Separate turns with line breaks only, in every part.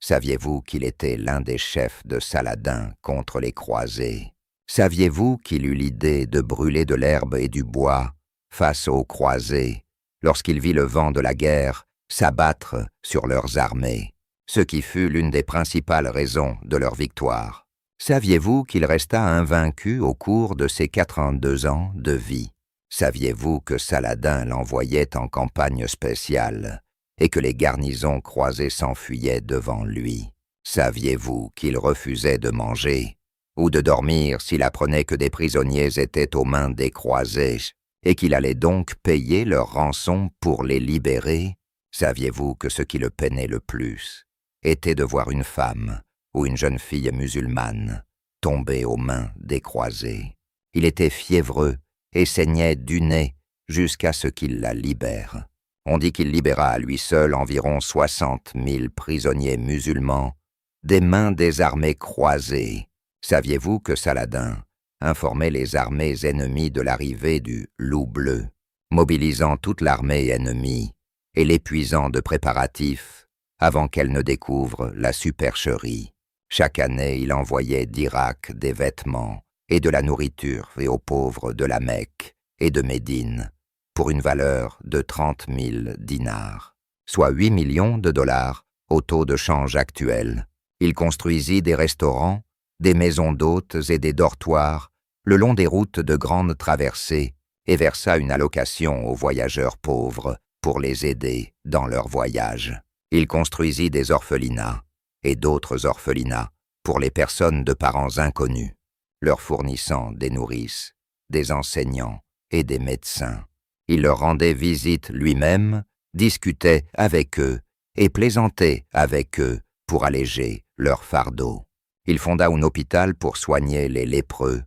Saviez-vous qu'il était l'un des chefs de Saladin contre les croisés? Saviez-vous qu'il eut l'idée de brûler de l'herbe et du bois face aux croisés, lorsqu'il vit le vent de la guerre s'abattre sur leurs armées, ce qui fut l'une des principales raisons de leur victoire? Saviez-vous qu'il resta invaincu au cours de ses 82 ans de vie? Saviez-vous que Saladin l'envoyait en campagne spéciale et que les garnisons croisées s'enfuyaient devant lui? Saviez-vous qu'il refusait de manger ou de dormir s'il apprenait que des prisonniers étaient aux mains des croisés et qu'il allait donc payer leur rançon pour les libérer? Saviez-vous que ce qui le peinait le plus était de voir une femme ou une jeune fille musulmane tomber aux mains des croisés? Il était fiévreux et saignait du nez jusqu'à ce qu'il la libère. On dit qu'il libéra à lui seul environ 60 000 prisonniers musulmans des mains des armées croisées. Saviez-vous que Saladin informait les armées ennemies de l'arrivée du Loup bleu, mobilisant toute l'armée ennemie et l'épuisant de préparatifs avant qu'elle ne découvre la supercherie? Chaque année, il envoyait d'Irak des vêtements et de la nourriture aux pauvres de la Mecque et de Médine pour une valeur de 30 000 dinars, soit 8 millions de dollars au taux de change actuel. Il construisit des restaurants, des maisons d'hôtes et des dortoirs le long des routes de grandes traversées et versa une allocation aux voyageurs pauvres pour les aider dans leur voyage. Il construisit des orphelinats et d'autres orphelinats pour les personnes de parents inconnus, leur fournissant des nourrices, des enseignants et des médecins. Il leur rendait visite lui-même, discutait avec eux et plaisantait avec eux pour alléger leur fardeau. Il fonda un hôpital pour soigner les lépreux,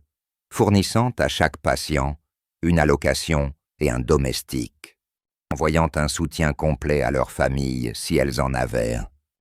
fournissant à chaque patient une allocation et un domestique, envoyant un soutien complet à leurs familles si elles en avaient.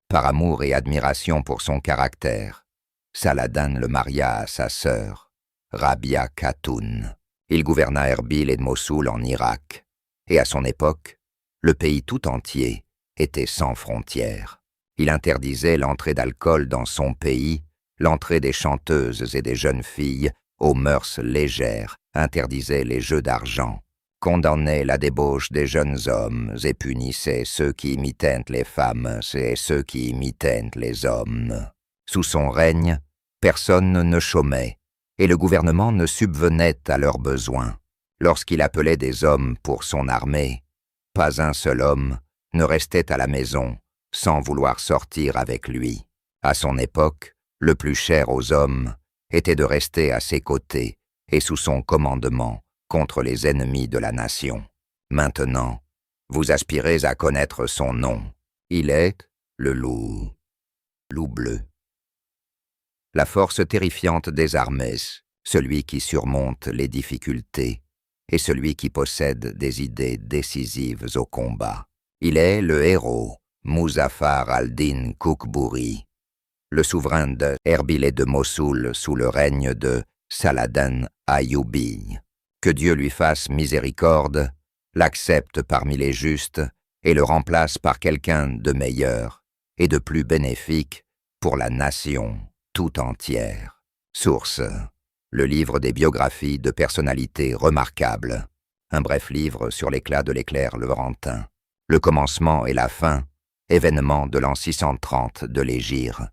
Par amour et admiration pour son caractère, Saladin le maria à sa sœur, Rabia Khatoun. Il gouverna Erbil et Mossoul en Irak, et à son époque, le pays tout entier était sans frontières. Il interdisait l'entrée d'alcool dans son pays, l'entrée des chanteuses et des jeunes filles aux mœurs légères, interdisait les jeux d'argent, condamnait la débauche des jeunes hommes et punissait ceux qui imitaient les femmes et ceux qui imitaient les hommes. Sous son règne, personne ne chômait, et le gouvernement ne subvenait à leurs besoins. Lorsqu'il appelait des hommes pour son armée, pas un seul homme ne restait à la maison sans vouloir sortir avec lui. À son époque, le plus cher aux hommes était de rester à ses côtés et sous son commandement contre les ennemis de la nation. Maintenant, vous aspirez à connaître son nom. Il est le Loup bleu. La force terrifiante des armées, celui qui surmonte les difficultés et celui qui possède des idées décisives au combat. Il est le héros, Muzaffar al-Din Kouchbouri, le souverain de Erbil et de Mossoul sous le règne de Saladin Ayyoubi. Que Dieu lui fasse miséricorde, l'accepte parmi les justes et le remplace par quelqu'un de meilleur et de plus bénéfique pour la nation tout entière. Source: le livre des biographies de personnalités remarquables. Un bref livre sur l'éclat de l'éclair levantin. Le commencement et la fin, événements de l'an 630 de l'Hégire.